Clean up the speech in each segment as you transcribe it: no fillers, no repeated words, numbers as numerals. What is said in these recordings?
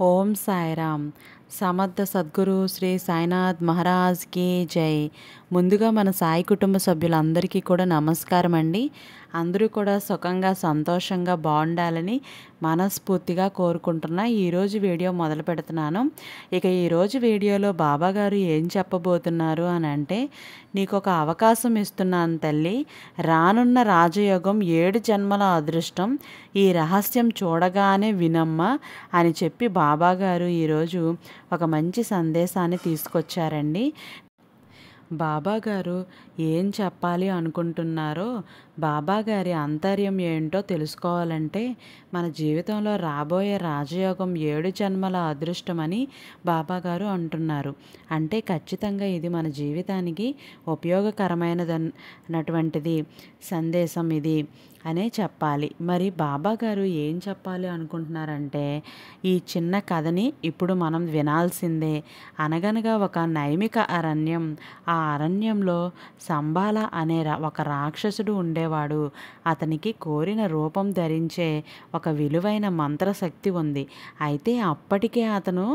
ఓం సాయిరామ్. సమర్థ సద్గురు శ్రీ సాయినాథ్ మహారాజ్కి జై. ముందుగా మన సాయి కుటుంబ సభ్యులందరికీ కూడా నమస్కారం అండి. అందరూ కూడా సుఖంగా సంతోషంగా బాగుండాలని మనస్ఫూర్తిగా కోరుకుంటున్నా. ఈరోజు వీడియో మొదలు పెడుతున్నాను. ఇక ఈరోజు వీడియోలో బాబాగారు ఏం చెప్పబోతున్నారు అని అంటే, నీకు ఒక అవకాశం ఇస్తున్నాను తల్లి, రానున్న రాజయోగం 7 జన్మల అదృష్టం, ఈ రహస్యం చూడగానే వినమ్మా అని చెప్పి బాబాగారు ఈరోజు ఒక మంచి సందేశాన్ని తీసుకొచ్చారండి. బాబాగారు ఏం చెప్పాలి అనుకుంటున్నారో, బాబాగారి ఆంతర్యం ఏంటో తెలుసుకోవాలంటే మన జీవితంలో రాబోయే రాజయోగం 7 జన్మల అదృష్టమని బాబాగారు అంటున్నారు. అంటే ఖచ్చితంగా ఇది మన జీవితానికి ఉపయోగకరమైనదన్నటువంటిది సందేశం ఇది అనే చెప్పాలి. మరి బాబాగారు ఏం చెప్పాలి అనుకుంటున్నారంటే, ఈ చిన్న కథని ఇప్పుడు మనం వినాల్సిందే. అనగనగా ఒక నైమిక అరణ్యం. ఆ అరణ్యంలో సంబాల అనే ఒక రాక్షసుడు ఉండేవాడు. అతనికి కోరిన రూపం ధరించే ఒక విలువైన మంత్రశక్తి ఉంది. అయితే అప్పటికే అతను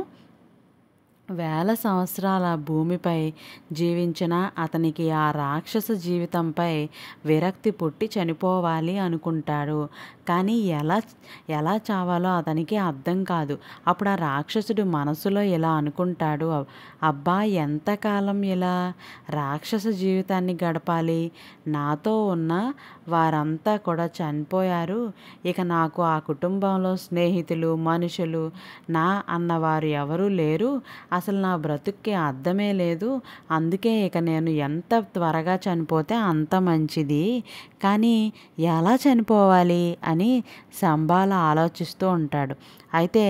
వేల సంవత్సరాల భూమిపై జీవించిన అతనికి ఆ రాక్షస జీవితంపై విరక్తి పుట్టి చనిపోవాలి అనుకుంటాడు. కానీ ఎలా చావాలో అతనికి అర్థం కాదు. అప్పుడు ఆ రాక్షసుడు మనసులో ఇలా అనుకుంటాడు, అబ్బా ఎంతకాలం ఇలా రాక్షస జీవితాన్ని గడపాలి, నాతో ఉన్న వారంతా కూడా చనిపోయారు, ఇక నాకు ఆ కుటుంబంలో స్నేహితులు మనుషులు నా అన్నవారు ఎవరూ లేరు, అసలు నా బ్రతుక్కి అర్థమే లేదు, అందుకే ఇక నేను ఎంత త్వరగా చనిపోతే అంత మంచిది, కానీ ఎలా చనిపోవాలి అని సంబాల ఆలోచిస్తూ ఉంటాడు. అయితే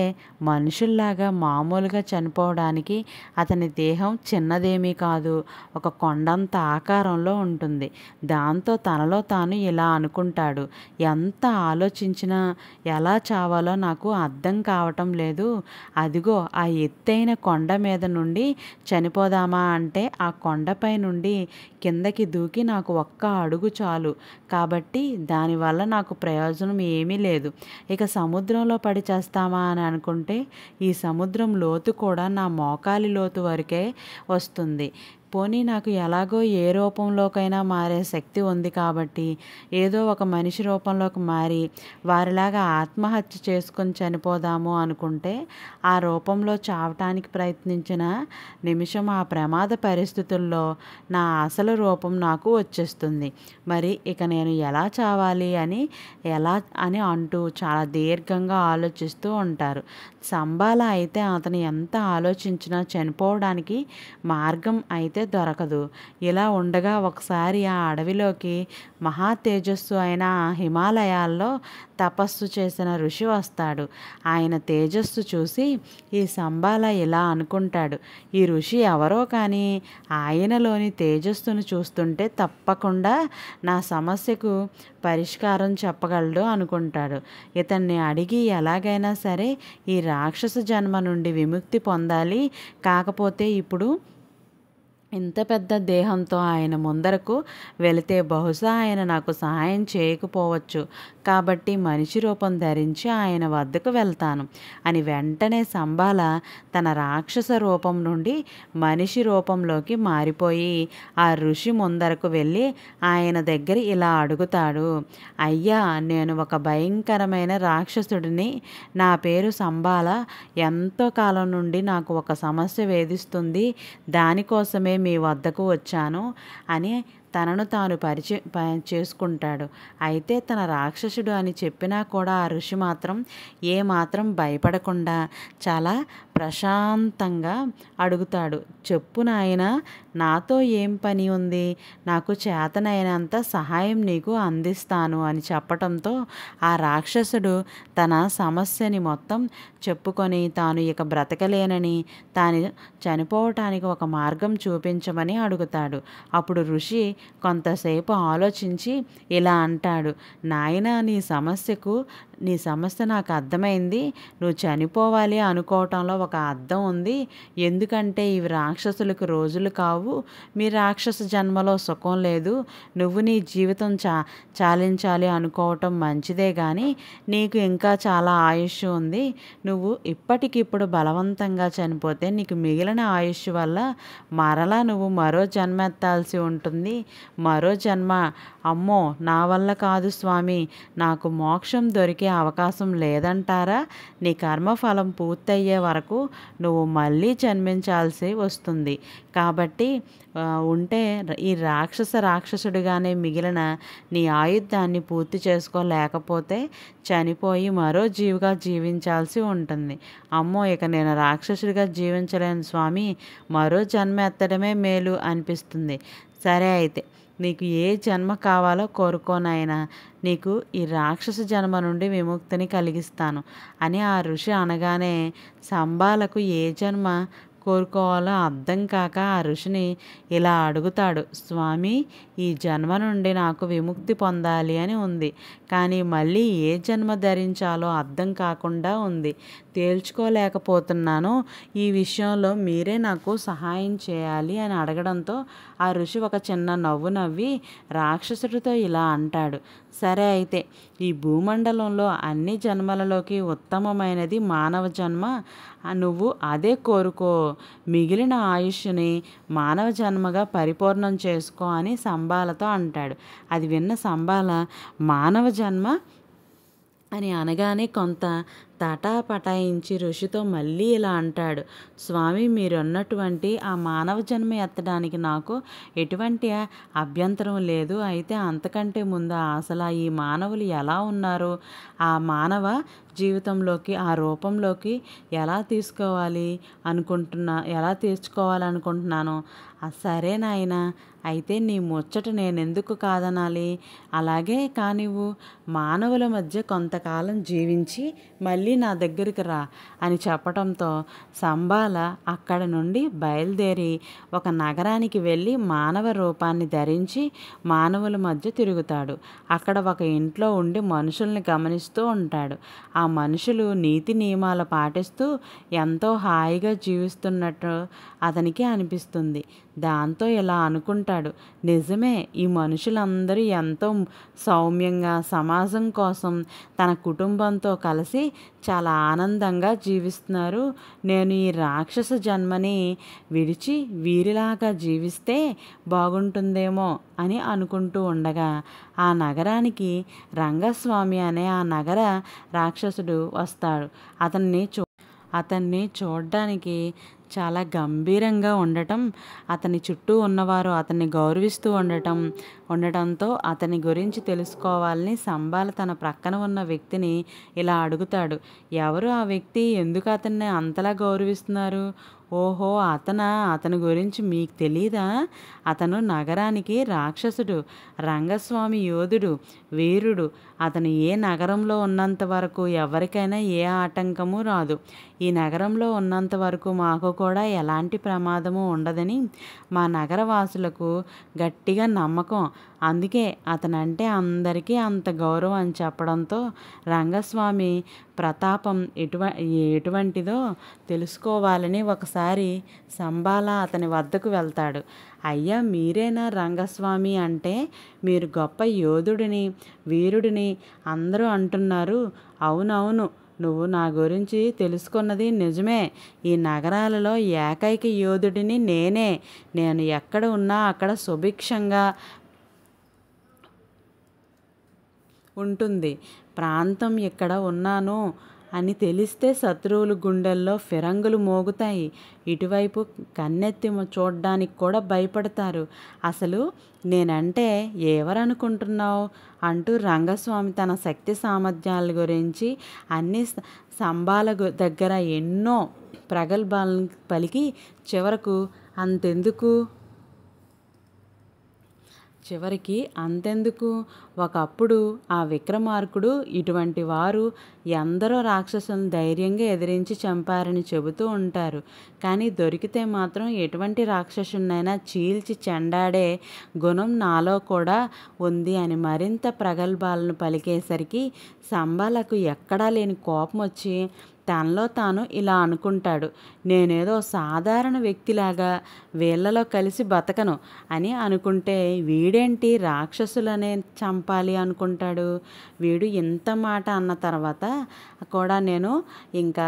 మనుషుల్లాగా మామూలుగా చనిపోవడానికి అతని దేహం చిన్నదేమీ కాదు, ఒక కొండంత ఆకారంలో ఉంటుంది. దాంతో తనలో తాను ఇలా అనుకుంటాడు, ఎంత ఆలోచించినా ఎలా చావాలో నాకు అర్థం కావటం లేదు, అదిగో ఆ ఎత్తైన కొండ మీద నుండి చనిపోదామా అంటే ఆ కొండపై నుండి కిందకి దూకి నాకు ఒక్క అడుగు చాలు, కాబట్టి దానివల్ల నాకు ప్రయోజనం ఏమీ లేదు. ఇక సముద్రంలో పడి చేస్తామా అని అనుకుంటే ఈ సముద్రం లోతు కూడా నా మోకాలి లోతు వరకే వస్తుంది. పోనీ నాకు ఎలాగో ఏ రూపంలోకైనా మారే శక్తి ఉంది కాబట్టి ఏదో ఒక మనిషి రూపంలోకి మారి వారిలాగా ఆత్మహత్య చేసుకొని చనిపోదాము అనుకుంటే ఆ రూపంలో చావటానికి ప్రయత్నించిన నిమిషం ఆ ప్రమాద పరిస్థితుల్లో నా అసలు రూపం నాకు వచ్చేస్తుంది. మరి ఇక నేను ఎలా చావాలి ఎలా అంటూ చాలా దీర్ఘంగా ఆలోచిస్తూ ఉంటారు. సంబాల అయితే అతను ఎంత ఆలోచించినా చనిపోవడానికి మార్గం అయితే దొరకదు. ఇలా ఉండగా ఒకసారి ఆ అడవిలోకి మహా తేజస్సు అయిన హిమాలయాల్లో తపస్సు చేసిన ఋషి వస్తాడు. ఆయన తేజస్సు చూసి ఈ సంబాల ఇలా అనుకుంటాడు, ఈ ఋషి ఎవరో కానీ ఆయనలోని తేజస్సును చూస్తుంటే తప్పకుండా నా సమస్యకు పరిష్కారం చెప్పగలడు అనుకుంటాడు. ఇతన్ని అడిగి ఎలాగైనా సరే ఈ రాక్షస జన్మ నుండి విముక్తి పొందాలి, కాకపోతే ఇప్పుడు ఇంత పెద్ద దేహంతో ఆయన ముందరకు వెళితే బహుశా ఆయన నాకు సహాయం చేయకపోవచ్చు, కాబట్టి మనిషి రూపం ధరించి ఆయన వద్దకు వెళ్తాను అని వెంటనే సంబాల తన రాక్షస రూపం నుండి మనిషి రూపంలోకి మారిపోయి ఆ ఋషి ముందరకు వెళ్ళి ఆయన దగ్గర ఇలా అడుగుతాడు, అయ్యా నేను ఒక భయంకరమైన రాక్షసుడిని, నా పేరు సంబాల, ఎంతో కాలం నుండి నాకు ఒక సమస్య వేధిస్తుంది, దానికోసమే మీ వద్దకు వచ్చాను అని తనను తాను చేసుకుంటాడు. అయితే తన రాక్షసుడు అని చెప్పినా కూడా ఆ ఋషి మాత్రం ఏమాత్రం భయపడకుండా చాలా ప్రశాంతంగా అడుగుతాడు, చెప్పు నాయన, నాతో ఏం పని ఉంది, నాకు చేతనైనంత సహాయం నీకు అందిస్తాను అని చెప్పటంతో ఆ రాక్షసుడు తన సమస్యని మొత్తం చెప్పుకొని తాను ఇక బ్రతకలేనని, తాను చనిపోవటానికి ఒక మార్గం చూపించమని అడుగుతాడు. అప్పుడు ఋషి కొంతసేపు ఆలోచించి ఇలా అంటాడు, నాయనా నీ సమస్యకు నీ సమస్య నాకు అర్థమైంది. నువ్వు చనిపోవాలి అనుకోవటంలో ఒక అర్థం ఉంది. ఎందుకంటే ఇవి రాక్షసులకు రోజులు కావు. మీ రాక్షస జన్మలో సుఖం లేదు. నువ్వు నీ జీవితం చాలించాలి అనుకోవటం మంచిదే కానీ నీకు ఇంకా చాలా ఆయుష్ ఉంది. నువ్వు ఇప్పటికిప్పుడు బలవంతంగా చనిపోతే నీకు మిగిలిన ఆయుష్ వల్ల మరలా నువ్వు మరో జన్మ ఎత్తాల్సి ఉంటుంది. మరో జన్మ అమ్మో నా వల్ల కాదు స్వామి, నాకు మోక్షం దొరికే అవకాశం లేదంటారా? నీ కర్మఫలం పూర్తయ్యే వరకు నువ్వు మళ్ళీ జన్మించాల్సి వస్తుంది. కాబట్టి ఉంటే ఈ రాక్షసుడిగానే మిగిలిన నీ ఆయుధాన్ని పూర్తి చేసుకోలేకపోతే చనిపోయి మరో జీవిగా జీవించాల్సి ఉంటుంది. అమ్మో ఇక నేను రాక్షసుడిగా జీవించలేను స్వామి, మరో జన్మ ఎత్తడమే మేలు అనిపిస్తుంది. సరే అయితే నీకు ఏ జన్మ కావాలో కోరుకోనైనా నీకు ఈ రాక్షస జన్మ నుండి విముక్తిని కలిగిస్తాను అని ఆ ఋషి అనగానే సంబాలకు ఏ జన్మ కోరుకోవాలో అర్థం కాక ఆ ఋషిని ఇలా అడుగుతాడు. స్వామి, ఈ జన్మ నుండి నాకు విముక్తి పొందాలి అని ఉంది. కానీ మళ్ళీ ఏ జన్మ ధరించాలో అర్థం కాకుండా ఉంది. తేల్చుకోలేకపోతున్నాను. ఈ విషయంలో మీరే నాకు సహాయం చేయాలి అని అడగడంతో ఆ ఋషి ఒక చిన్న నవ్వు నవ్వి రాక్షసుడితో ఇలా అంటాడు. సరే అయితే ఈ భూమండలంలో అన్ని జన్మలలోకి ఉత్తమమైనది మానవ జన్మ. నువ్వు అదే కోరుకో. మిగిలిన ఆయుష్ని మానవ జన్మగా పరిపూర్ణం చేసుకో అని సంబాలతో అంటాడు. అది విన్న సంబాల మానవ జన్మ అని అనగానే కొంత తటాపటాయించి ఋషితో మళ్ళీ ఇలా అంటాడు. స్వామి, మీరున్నటువంటి ఆ మానవ జన్మ ఎత్తడానికి నాకు ఎటువంటి అభ్యంతరం లేదు. అయితే అంతకంటే ముందు అసలు ఈ మానవులు ఎలా ఉన్నారు, ఆ మానవ జీవితంలోకి ఆ రూపంలోకి ఎలా తీర్చుకోవాలనుకుంటున్నాను. సరే నాయనా, అయితే నీ ముచ్చట నేనెందుకు కాదనాలి. అలాగే కానివ్వు. మానవుల మధ్య కొంతకాలం జీవించి మళ్ళీ నా దగ్గరికి రా అని చెప్పడంతో సంబాల అక్కడ నుండి బయలుదేరి ఒక నగరానికి వెళ్ళి మానవ రూపాన్ని ధరించి మానవుల మధ్య తిరుగుతాడు. అక్కడ ఒక ఇంట్లో ఉండి మనుషుల్ని గమనిస్తూ ఉంటాడు. ఆ మనుషులు నీతి నియమాలు పాటిస్తూ ఎంతో హాయిగా జీవిస్తున్నట్టు అతనికి అనిపిస్తుంది. దాంతో ఇలా అనుకుంటాడు, నిజమే, ఈ మనుషులందరూ ఎంతో సౌమ్యంగా సమాజం కోసం తన కుటుంబంతో కలిసి చాలా ఆనందంగా జీవిస్తున్నారు. నేను ఈ రాక్షస జన్మని విడిచి వీరిలాగా జీవిస్తే బాగుంటుందేమో అని అనుకుంటూ ఉండగా ఆ నగరానికి రంగస్వామి అనే ఆ నగర రాక్షసుడు వస్తాడు. అతన్ని చూడ్డానికి చాలా గంభీరంగా ఉండటం, అతని చుట్టూ ఉన్నవారు అతన్ని గౌరవిస్తూ ఉండటంతో అతని గురించి తెలుసుకోవాలని సంబాల తన ప్రక్కన ఉన్న వ్యక్తిని ఇలా అడుగుతాడు. ఎవరు ఆ వ్యక్తి? ఎందుకు అతన్ని అంతలా గౌరవిస్తున్నారు? ఓహో, అతని గురించి మీకు తెలీదా? అతను నగరానికి రాక్షసుడు, రంగస్వామి యోధుడు, వీరుడు. అతను ఏ నగరంలో ఉన్నంత వరకు ఎవరికైనా ఏ ఆటంకము రాదు. ఈ నగరంలో ఉన్నంత వరకు మాకు కూడా ఎలాంటి ప్రమాదము ఉండదని మా నగరవాసులకు గట్టిగా నమ్మకం. అందుకే అతనంటే అందరికీ అంత గౌరవం అని చెప్పడంతో రంగస్వామి ప్రతాపం ఎటువంటిదో తెలుసుకోవాలని ఒకసారి సంబాల అతని వద్దకు వెళ్తాడు. అయ్యా, మీరేనా రంగస్వామి? అంటే మీరు గొప్ప యోధుడిని, వీరుడిని అందరూ అంటున్నారు. అవునవును, నువ్వు నా గురించి తెలుసుకున్నది నిజమే. ఈ నగరాలలో ఏకైక యోధుడిని నేనే. నేను ఎక్కడ ఉన్నా అక్కడ సుభిక్షంగా ఉంటుంది. ప్రాంతం ఇక్కడ ఉన్నాను అని తెలిస్తే శత్రువుల గుండెల్లో ఫిరంగులు మోగుతాయి. ఇటువైపు కన్నెత్తి చూడ్డానికి కూడా భయపడతారు. అసలు నేనంటే ఎవరనుకుంటున్నావు అంటూ రంగస్వామి తన శక్తి సామర్థ్యాల గురించి అన్ని సంబాల దగ్గర ఎన్నో ప్రగల్భాలను పలికి చివరకు అంతెందుకు, చివరికి అంతెందుకు, ఒకప్పుడు ఆ విక్రమార్కుడు ఇటువంటి వారు ఎందరో రాక్షసులను ధైర్యంగా ఎదిరించి చంపారని చెబుతూ ఉంటారు. కానీ దొరికితే మాత్రం ఎటువంటి రాక్షసునైనా చీల్చి చెండాడే గుణం నాలో కూడా ఉంది అని మరింత ప్రగల్భాలను పలికేసరికి సంబాలకు ఎక్కడా లేని కోపం వచ్చి తనలో తాను ఇలా అనుకుంటాడు. నేనేదో సాధారణ వ్యక్తిలాగా వీళ్ళలో కలిసి బతకను అని అనుకుంటే వీడేంటి రాక్షసులనే చంపాలి అనుకుంటాడు. వీడు ఇంత మాట అన్న తర్వాత కూడా నేను ఇంకా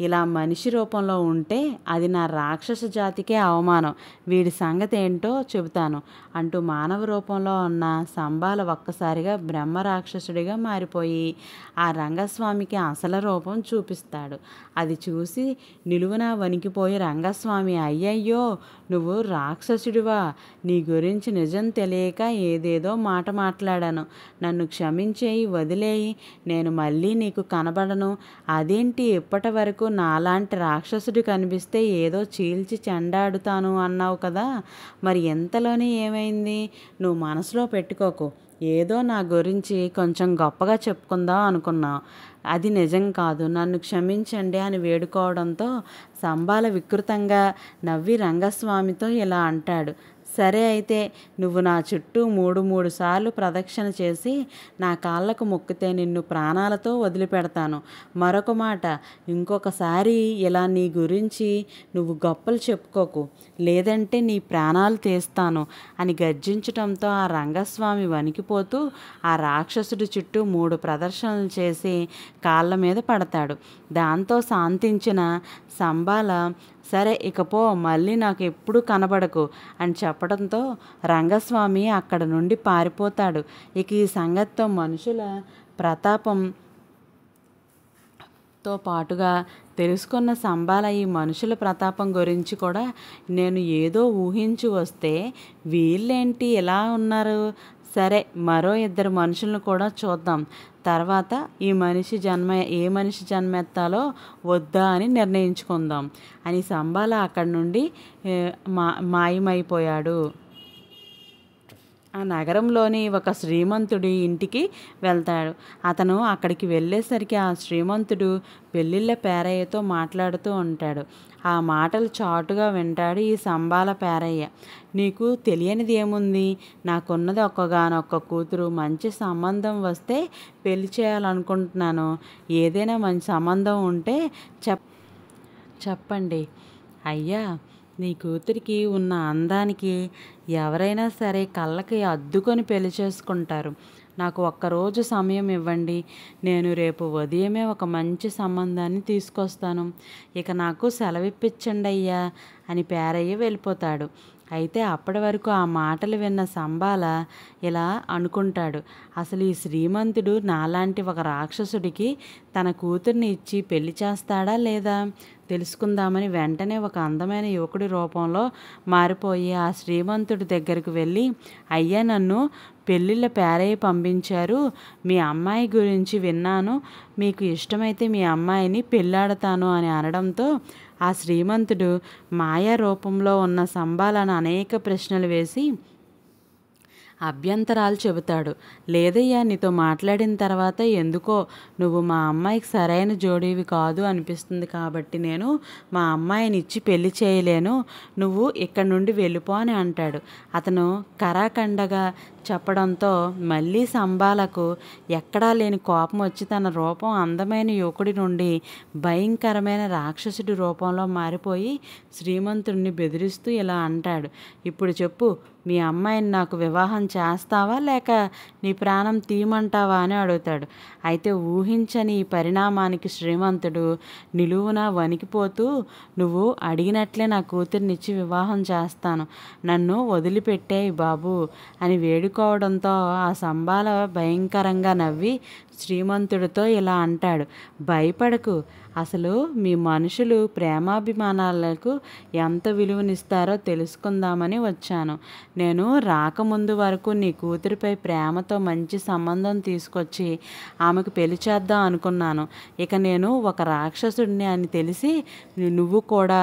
ఇలా మనిషి రూపంలో ఉంటే అది నా రాక్షస జాతికే అవమానం. వీడి సంగతి ఏంటో చెబుతాను అంటూ మానవ రూపంలో ఉన్న సంబాల ఒక్కసారిగా బ్రహ్మ రాక్షసుడిగా మారిపోయి ఆ రంగస్వామికి అసలు రూపం చూపిస్తాడు. అది చూసి నిలువున వణికిపోయి రంగస్వామి, అయ్యయ్యో నువ్వు రాక్షసుడివా? నీ గురించి నిజం తెలియక ఏదేదో మాట మాట్లాడాను. నన్ను క్షమించేయి, వదిలేయి. నేను మళ్ళీ నీకు కనబడను. అదేంటి ఇప్పటి వరకు నాలాంటి రాక్షసుడు కనిపిస్తే ఏదో చీల్చి చెండాడుతాను అన్నావు కదా, మరి ఎంతలోనే ఏమైంది? నువ్వు మనసులో పెట్టుకోకు. ఏదో నా గురించి కొంచెం గొప్పగా చెప్పుకుందాం అనుకున్నావు. అది నిజం కాదు. నన్ను క్షమించండి అని వేడుకోవడంతో సంబాల వికృతంగా నవ్వి రంగస్వామితో ఇలా అంటాడు. సరే అయితే నువ్వు నా చుట్టూ మూడు సార్లు ప్రదక్షిణ చేసి నా కాళ్ళకు మొక్కితే నిన్ను ప్రాణాలతో వదిలిపెడతాను. మరొక మాట, ఇంకొకసారి ఇలా నీ గురించి నువ్వు గొప్పలు చెప్పుకోకు, లేదంటే నీ ప్రాణాలు తీస్తాను అని గర్జించటంతో ఆ రంగస్వామి వణికిపోతూ ఆ రాక్షసుడి చుట్టూ 3 ప్రదర్శనలు చేసి కాళ్ళ మీద పడతాడు. దాంతో శాంతించిన సంబాల, సరే ఇకపో, మళ్ళీ నాకు ఎప్పుడూ కనబడకు అని చెప్పడంతో రంగస్వామి అక్కడ నుండి పారిపోతాడు. ఇక ఈ సంగతితో మనుషుల ప్రతాపంతో పాటుగా తెలుసుకున్న సంబాల ఈ మనుషుల ప్రతాపం గురించి కూడా నేను ఏదో ఊహించి వస్తే వీళ్ళేంటి ఇలా ఉన్నారు, సరే మరో 2 మనుషులను కూడా చూద్దాం, తర్వాత ఏ మనిషి జన్మెత్తాలో వద్దా అని నిర్ణయించుకుందాం అని సంబాల అక్కడి నుండి మాయమైపోయాడు. ఆ నగరంలోని ఒక శ్రీమంతుడి ఇంటికి వెళ్తాడు. అతను అక్కడికి వెళ్ళేసరికి ఆ శ్రీమంతుడు పెళ్ళిళ్ళ పేరయ్యతో మాట్లాడుతూ ఉంటాడు. ఆ మాటలు చాటుగా వింటాడు ఈ సంబాల పేరయ్య. నీకు తెలియనిది ఏముంది? నాకున్నది ఒక్కగానొక్క కూతురు. మంచి సంబంధం వస్తే పెళ్లి చేయాలనుకుంటున్నాను. ఏదైనా మంచి సంబంధం ఉంటే చెప్పండి. అయ్యా, నీ కూతురికి ఉన్న అందానికి ఎవరైనా సరే కళ్ళకి అద్దుకొని పెళ్లి చేసుకుంటారు. నాకు ఒక్కరోజు సమయం ఇవ్వండి. నేను రేపు ఉదయమే ఒక మంచి సంబంధాన్ని తీసుకొస్తాను. ఇక నాకు సెలవిప్పించండి అయ్యా అని పేరయ్య వెళ్ళిపోతాడు. అయితే అప్పటి వరకు ఆ మాటలు విన్న సంబాల ఇలా అనుకుంటాడు. అసలు ఈ శ్రీమంతుడు నాలాంటి ఒక రాక్షసుడికి తన కూతుర్ని ఇచ్చి పెళ్లి చేస్తాడా లేదా తెలుసుకుందామని వెంటనే ఒక అందమైన యువకుడి రూపంలో మారిపోయి ఆ శ్రీమంతుడి దగ్గరకు వెళ్ళి, అయ్యా, నన్ను పెళ్ళిళ్ళ పేరయ్య పంపించారు. మీ అమ్మాయి గురించి విన్నాను. మీకు ఇష్టమైతే మీ అమ్మాయిని పెళ్ళాడతాను అని అనడంతో ఆ శ్రీమంతుడు మాయా రూపంలో ఉన్న సంబాలను అనేక ప్రశ్నలు వేసి అభ్యంతరాలు చెబుతాడు. లేదయ్యా, నీతో మాట్లాడిన తర్వాత ఎందుకో నువ్వు మా అమ్మాయికి సరైన జోడీవి కాదు అనిపిస్తుంది. కాబట్టి నేను మా అమ్మాయిని ఇచ్చి పెళ్లి చేయలేను. నువ్వు ఇక్కడి నుండి వెళ్ళిపో అని అంటాడు. అతను కరాఖండగా చెప్పడంతో మళ్ళీ సంబాలకు ఎక్కడా లేని కోపం వచ్చి తన రూపం అందమైన యువకుడి నుండి భయంకరమైన రాక్షసుడి రూపంలో మారిపోయి శ్రీమంతుడిని బెదిరిస్తూ ఇలా అంటాడు. ఇప్పుడు చెప్పు, మీ అమ్మాయిని నాకు వివాహం చేస్తావా లేక నీ ప్రాణం తీయమంటావా అని అడుగుతాడు. అయితే ఊహించని ఈ పరిణామానికి శ్రీమంతుడు నిలువున వణికిపోతూ, నువ్వు అడిగినట్లే నా కూతుర్నిచ్చి వివాహం చేస్తాను, నన్ను వదిలిపెట్టేయి బాబు అని వేడుకోవడంతో ఆ సంబాల భయంకరంగా నవ్వి శ్రీమంతుడితో ఇలా అంటాడు, భయపడకు, అసలు మీ మనుషులు ప్రేమాభిమానాలకు ఎంత విలువనిస్తారో తెలుసుకుందామని వచ్చాను. నేను రాకముందు వరకు నీ కూతురిపై ప్రేమతో మంచి సంబంధం తీసుకొచ్చి ఆమెకు పెళ్లి చేద్దాం అనుకున్నాను. ఇక నేను ఒక రాక్షసుడిని అని తెలిసి నువ్వు కూడా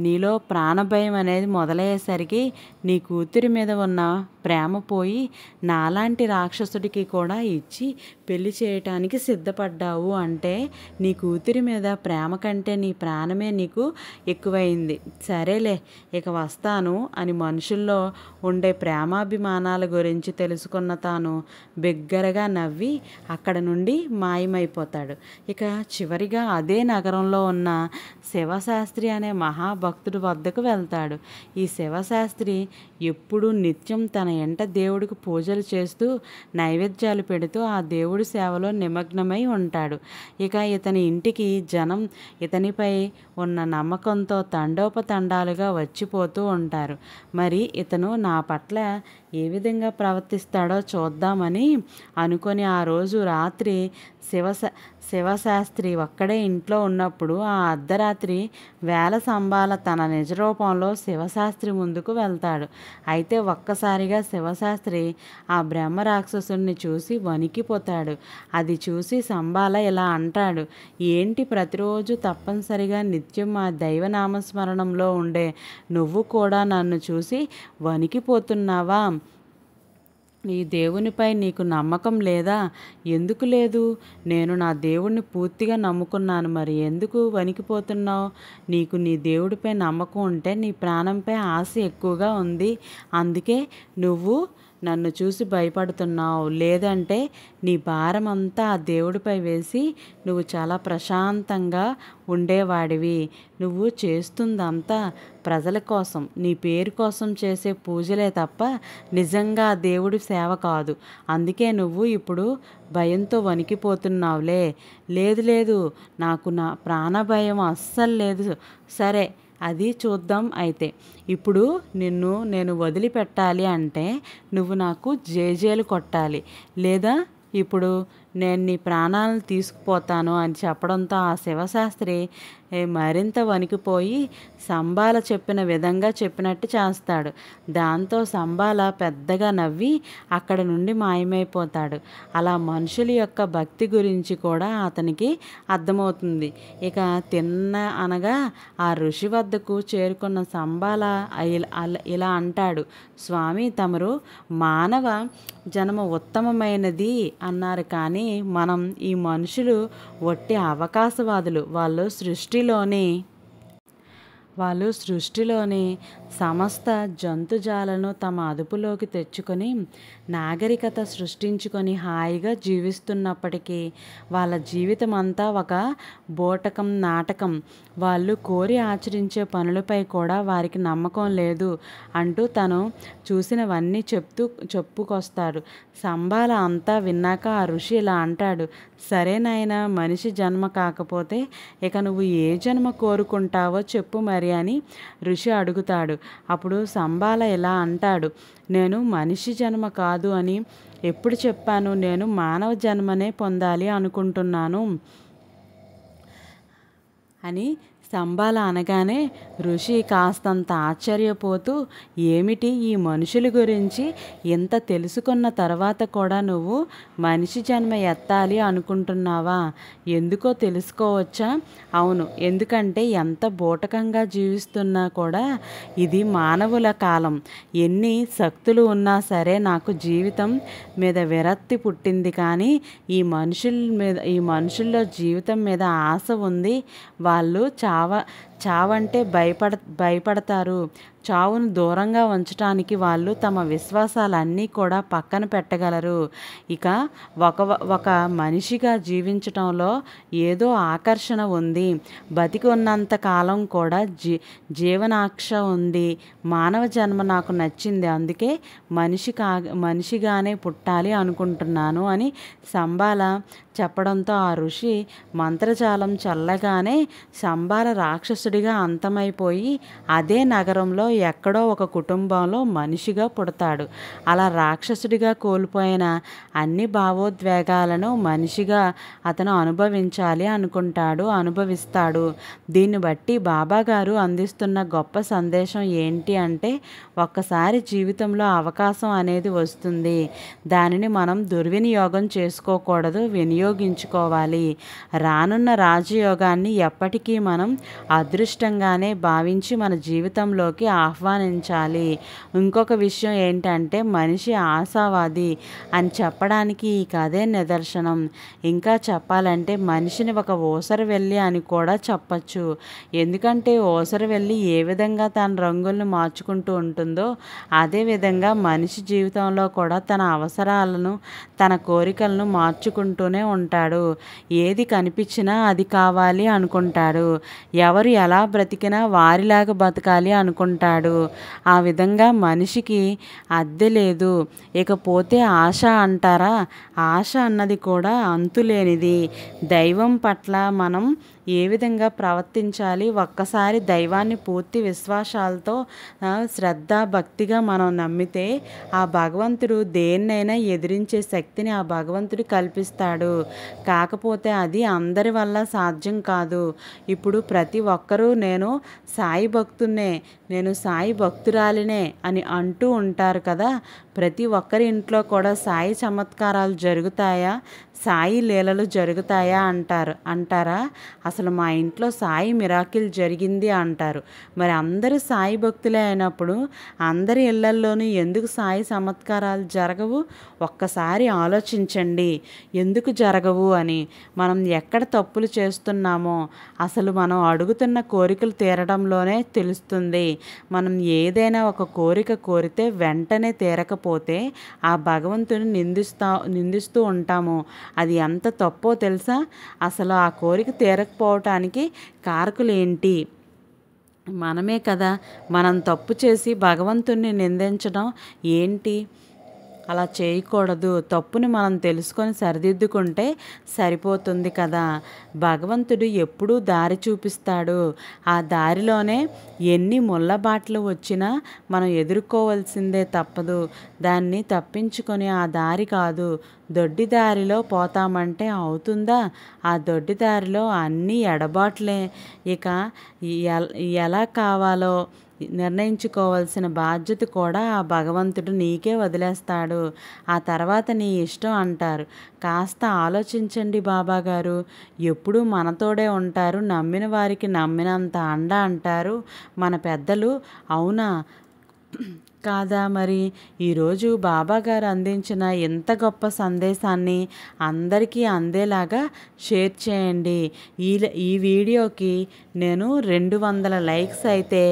నీలో ప్రాణభయం అనేది మొదలయ్యేసరికి నీ కూతురి మీద ఉన్న ప్రేమ పోయి నాలాంటి రాక్షసుడికి కూడా ఇచ్చి పెళ్లి చేయటానికి సిద్ధపడ్డావు అంటే నీ కూతురి మీద ప్రేమ కంటే నీ ప్రాణమే నీకు ఎక్కువైంది. సరేలే, ఇక వస్తాను అని మనుషుల్లో ఉండే ప్రేమాభిమానాల గురించి తెలుసుకున్న తాను బిగ్గరగా నవ్వి అక్కడ నుండి మాయమైపోతాడు. ఇక చివరిగా అదే నగరంలో ఉన్న శివశాస్త్రి అనే మహాభక్తుడి వద్దకు వెళ్తాడు. ఈ శివశాస్త్రి ఎప్పుడూ నిత్యం తన ఎంట దేవుడికి పూజలు చేస్తూ నైవేద్యాలు పెడుతూ ఆ దేవుడి సేవలో నిమగ్నమై ఉంటాడు. ఇక ఇతని ఇంటికి జనం ఇతనిపై ఉన్న నమ్మకంతో తండోపతండాలుగా వచ్చిపోతూ ఉంటారు. మరి ఇతను నా పట్ల ఏ విధంగా ప్రవర్తిస్తాడో చూద్దామని అనుకొని ఆ రోజు రాత్రి శివశాస్త్రి ఒక్కడే ఇంట్లో ఉన్నప్పుడు ఆ అర్ధరాత్రి వేల సంబాల తన నిజరూపంలో శివశాస్త్రి ముందుకు వెళ్తాడు. అయితే ఒక్కసారిగా శివశాస్త్రి ఆ బ్రహ్మ రాక్షసుని చూసి వణికిపోతాడు. అది చూసి సంబాల ఇలా అంటాడు, ఏంటి ప్రతిరోజు తప్పనిసరిగా నిత్యం ఆ దైవనామస్మరణంలో ఉండే నువ్వు కూడా నన్ను చూసి వణికిపోతున్నావా? ఈ దేవునిపై నీకు నమ్మకం లేదా? ఎందుకు లేదు? నేను నా దేవుడిని పూర్తిగా నమ్ముకున్నాను, మరి ఎందుకు వణికిపోతున్నావు? నీకు నీ దేవుడిపై నమ్మకం ఉంటే నీ ప్రాణంపై ఆశ ఎక్కువగా ఉంది, అందుకే నువ్వు నన్ను చూసి భయపడుతున్నావు. లేదంటే నీ భారం అంతా ఆ దేవుడిపై వేసి నువ్వు చాలా ప్రశాంతంగా ఉండేవాడివి. నువ్వు చేస్తుందంతా ప్రజల కోసం, నీ పేరు కోసం చేసే పూజలే తప్ప నిజంగా ఆ దేవుడి సేవ కాదు. అందుకే నువ్వు ఇప్పుడు భయంతో వణికిపోతున్నావులే. లేదు లేదు, నాకు నా ప్రాణభయం అస్సలు లేదు. సరే, అది చూద్దాం. అయితే ఇప్పుడు నేను వదిలిపెట్టాలి అంటే నువ్వు నాకు జేజేలు కొట్టాలి, లేదా ఇప్పుడు నేను నీ ప్రాణాలను తీసుకుపోతాను అని చెప్పడంతో ఆ శివశాస్త్రి మరింత వణికిపోయి సంబాల చెప్పిన విధంగా చెప్పినట్టు చేస్తాడు. దాంతో సంబాల పెద్దగా నవ్వి అక్కడ నుండి మాయమైపోతాడు. అలా మనుషుల యొక్క భక్తి గురించి కూడా అతనికి అర్థమవుతుంది. ఇక అనగా ఆ ఋషి వద్దకు చేరుకున్న సంబాల ఇలా అంటాడు, స్వామి, తమరు మానవ జన్మ ఉత్తమమైనది అన్నారు, కానీ మనం ఈ మనుషులు ఒట్టి అవకాశవాదులు. వాళ్ళు సృష్టిలోని సమస్త జంతుజాలను తమ అదుపులోకి తెచ్చుకొని నాగరికత సృష్టించుకొని హాయిగా జీవిస్తున్నప్పటికీ వాళ్ళ జీవితం అంతా ఒక బోటకం, నాటకం. వాళ్ళు కోరి ఆచరించే పనులపై కూడా వారికి నమ్మకం లేదు అంటూ తను చూసినవన్నీ చెప్పుకొస్తాడు. సంబాల అంతా విన్నాక ఆ ఋషి ఇలా అంటాడు, సరే నాయనా, మనిషి జన్మ కాకపోతే ఇక నువ్వు ఏ జన్మ కోరుకుంటావో చెప్పు మరి అని ఋషి అడుగుతాడు. అప్పుడు సంబాల ఇలా అంటాడు, నేను మనిషి జన్మ కాదు అని ఎప్పుడు చెప్పాను? నేను మానవ జన్మనే పొందాలి అనుకుంటున్నాను అని సంబాల అనగానే ఋషి కాస్తంత ఆశ్చర్యపోతూ, ఏమిటి ఈ మనుషుల గురించి ఇంత తెలుసుకున్న తర్వాత కూడా నువ్వు మనిషి జన్మ ఎత్తాలి అనుకుంటున్నావా? ఎందుకో తెలుసుకోవచ్చా? అవును, ఎందుకంటే ఎంత బూటకంగా జీవిస్తున్నా కూడా ఇది మానవుల కాలం. ఎన్ని శక్తులు ఉన్నా సరే నాకు జీవితం మీద విరక్తి పుట్టింది, కానీ ఈ మనుషుల్లో జీవితం మీద ఆశ ఉంది. వాళ్ళు చావంటే భయపడతారు. చావును దూరంగా ఉంచడానికి వాళ్ళు తమ విశ్వాసాలన్నీ కూడా పక్కన పెట్టగలరు. ఇక ఒక మనిషిగా జీవించటంలో ఏదో ఆకర్షణ ఉంది. బతికి ఉన్నంత కాలం కూడా జీవనాక్ష ఉంది. మానవ జన్మ నాకు నచ్చింది, అందుకే మనిషిగానే పుట్టాలి అనుకుంటున్నాను అని సంబాల చెప్పడంతో ఆ ఋషి మంత్రజాలం చల్లగానే సంబాల రాక్షసుడిగా అంతమైపోయి అదే నగరంలో ఎక్కడో ఒక కుటుంబంలో మనిషిగా పుడతాడు. అలా రాక్షసుడిగా కోల్పోయిన అన్ని భావోద్వేగాలను మనిషిగా అతను అనుభవించాలి అనుకుంటాడు, అనుభవిస్తాడు. దీన్ని బట్టి బాబాగారు అందిస్తున్న గొప్ప సందేశం ఏంటి అంటే, ఒక్కసారి జీవితంలో అవకాశం అనేది వస్తుంది. దానిని మనం దుర్వినియోగం చేసుకోకూడదు, వినియోగించుకోవాలి. రానున్న రాజయోగాన్ని ఎప్పటికీ మనం అదృష్టంగానే భావించి మన జీవితంలోకి ఆహ్వానించాలి. ఇంకొక విషయం ఏంటంటే, మనిషి ఆశావాది అని చెప్పడానికి ఈ కథే నిదర్శనం. ఇంకా చెప్పాలంటే మనిషిని ఒక ఊసరవెల్లి అని కూడా చెప్పచ్చు. ఎందుకంటే ఊసరవెల్లి ఏ విధంగా తన రంగులను మార్చుకుంటూ ఉంటుందో, అదేవిధంగా మనిషి జీవితంలో కూడా తన అవసరాలను, తన కోరికలను మార్చుకుంటూనే ఉంటాడు. ఏది కనిపించినా అది కావాలి అనుకుంటాడు. ఎవరు ఎలా బ్రతికినా వారిలాగా బతకాలి అనుకుంటాడు. ఆ విధంగా మనిషికి అద్దె లేదు. ఇకపోతే ఆశ అంటారా? ఆశ అన్నది కూడా అంతులేనిది. దైవం పట్ల మనం ఏ విధంగా ప్రవర్తించాలి? ఒక్కసారి దైవాన్ని పూర్తి విశ్వాసాలతో శ్రద్ధ భక్తిగా మనం నమ్మితే ఆ భగవంతుడు దేన్నైనా ఎదిరించే శక్తిని ఆ భగవంతుడు కల్పిస్తాడు. కాకపోతే అది అందరి వల్ల సాధ్యం కాదు. ఇప్పుడు ప్రతి ఒక్కరూ నేను సాయి భక్తున్నే, నేను సాయి భక్తురాలినే అని అంటూ ఉంటారు కదా. ప్రతి ఒక్కరి ఇంట్లో కూడా సాయి చమత్కారాలు జరుగుతాయా, సాయి లీలలు జరుగుతాయా అంటారా? అసలు మా ఇంట్లో సాయి మిరాకిల్ జరిగింది అంటారు. మరి అందరూ సాయి భక్తులే అయినప్పుడు అందరి ఇళ్లల్లోనూ ఎందుకు సాయి చమత్కారాలు జరగవు? ఒక్కసారి ఆలోచించండి, ఎందుకు జరగవు అని. మనం ఎక్కడ తప్పులు చేస్తున్నామో అసలు మనం అడుగుతున్న కోరికలు తీరడంలోనే తెలుస్తుంది. మనం ఏదైనా ఒక కోరిక కోరితే వెంటనే తీరకపోతే ఆ భగవంతుని నిందిస్తూ ఉంటాము. అది ఎంత తప్పో తెలుసా? అసలు ఆ కోరిక తీరకపోవటానికి కారకులేంటి? మనమే కదా. మనం తప్పు చేసి భగవంతుణ్ణి నిందించడం ఏంటి? అలా చేయకూడదు. తప్పుని మనం తెలుసుకొని సరిదిద్దుకుంటే సరిపోతుంది కదా. భగవంతుడు ఎప్పుడూ దారి చూపిస్తాడు. ఆ దారిలోనే ఎన్ని ముళ్ళబాటలు వచ్చినా మనం ఎదుర్కోవాల్సిందే తప్పదు. దాన్ని తప్పించుకొని ఆ దారి కాదు, దొడ్డి దారిలో పోతామంటే అవుతుందా? ఆ దొడ్డి దారిలో అన్నీ ఎడబాట్లే. ఇక ఎలా కావాలో నిర్ణయించుకోవాల్సిన బాధ్యత కూడా ఆ భగవంతుడు నీకే వదిలేస్తాడు. ఆ తర్వాత నీ ఇష్టం అంటారు. కాస్త ఆలోచించండి బాబాగారు. ఎప్పుడూ మనతోడే ఉంటారు, నమ్మిన వారికి నమ్మినంత అండ అంటారు మన పెద్దలు. అవునా కాదా? మరి ఈరోజు బాబాగారు అందించిన ఇంత గొప్ప సందేశాన్ని అందరికీ అందేలాగా షేర్ చేయండి. ఈ వీడియోకి నేను 200 లైక్స్ అయితే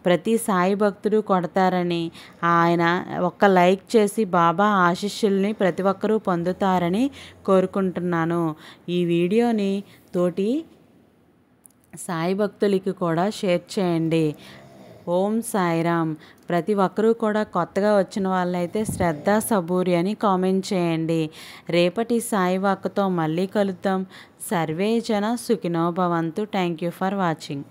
ప్రతి సాయి భక్తుడు కొడతారని, ఆయన ఒక్క లైక్ చేసి బాబా ఆశీస్సుల్ని ప్రతి ఒక్కరూ పొందుతారని కోరుకుంటున్నాను. ఈ వీడియోని తోటి సాయి భక్తులకి కూడా షేర్ చేయండి. ఓం సాయిరామ్. ప్రతి ఒక్కరూ కూడా కొత్తగా వచ్చిన వాళ్ళైతే శ్రద్ధ సబూరి అని కామెంట్ చేయండి. రేపటి సాయి వాక్కుతో మళ్ళీ కలుద్దాం. సర్వే జన సుఖినో భవంతు. Thank you for watching.